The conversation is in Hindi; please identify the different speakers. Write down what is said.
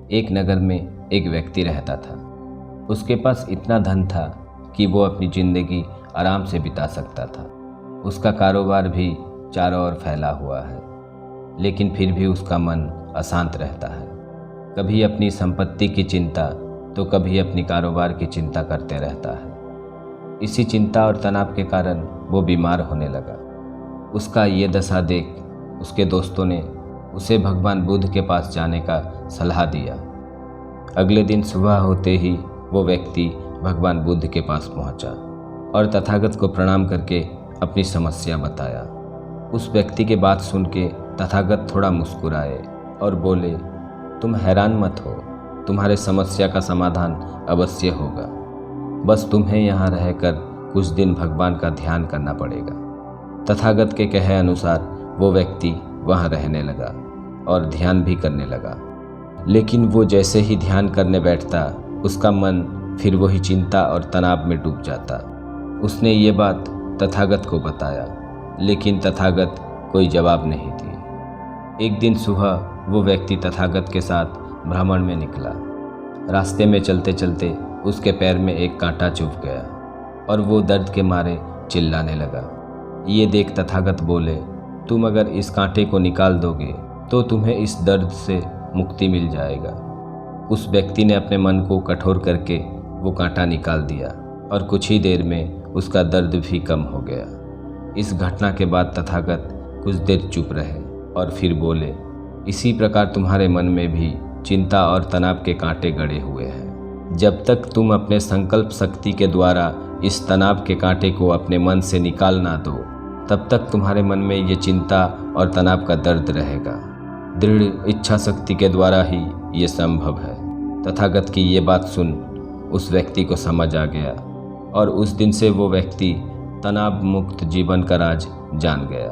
Speaker 1: एक नगर में एक व्यक्ति रहता था। उसके पास इतना धन था कि वो अपनी ज़िंदगी आराम से बिता सकता था। उसका कारोबार भी चारों ओर फैला हुआ है, लेकिन फिर भी उसका मन अशांत रहता है। कभी अपनी संपत्ति की चिंता तो कभी अपनी कारोबार की चिंता करते रहता है। इसी चिंता और तनाव के कारण वो बीमार होने लगा। उसका ये दशा देख उसके दोस्तों ने उसे भगवान बुद्ध के पास जाने का सलाह दिया। अगले दिन सुबह होते ही वो व्यक्ति भगवान बुद्ध के पास पहुंचा और तथागत को प्रणाम करके अपनी समस्या बताया। उस व्यक्ति के बात सुन के तथागत थोड़ा मुस्कुराए और बोले, तुम हैरान मत हो, तुम्हारे समस्या का समाधान अवश्य होगा। बस तुम्हें यहाँ रहकर कुछ दिन भगवान का ध्यान करना पड़ेगा। तथागत के कहे अनुसार वो व्यक्ति वहाँ रहने लगा और ध्यान भी करने लगा। लेकिन वो जैसे ही ध्यान करने बैठता, उसका मन फिर वही चिंता और तनाव में डूब जाता। उसने ये बात तथागत को बताया, लेकिन तथागत कोई जवाब नहीं दी। एक दिन सुबह वो व्यक्ति तथागत के साथ भ्रमण में निकला। रास्ते में चलते चलते उसके पैर में एक कांटा चुभ गया और वो दर्द के मारे चिल्लाने लगा। ये देख तथागत बोले, तुम अगर इस कांटे को निकाल दोगे तो तुम्हें इस दर्द से मुक्ति मिल जाएगा। उस व्यक्ति ने अपने मन को कठोर करके वो कांटा निकाल दिया और कुछ ही देर में उसका दर्द भी कम हो गया। इस घटना के बाद तथागत कुछ देर चुप रहे और फिर बोले, इसी प्रकार तुम्हारे मन में भी चिंता और तनाव के कांटे गड़े हुए हैं। जब तक तुम अपने संकल्प शक्ति के द्वारा इस तनाव के कांटे को अपने मन से निकाल ना दो, तब तक तुम्हारे मन में ये चिंता और तनाव का दर्द रहेगा। दृढ़ इच्छा शक्ति के द्वारा ही ये संभव है। तथागत की ये बात सुन उस व्यक्ति को समझ आ गया और उस दिन से वो व्यक्ति तनाव मुक्त जीवन का राज जान गया।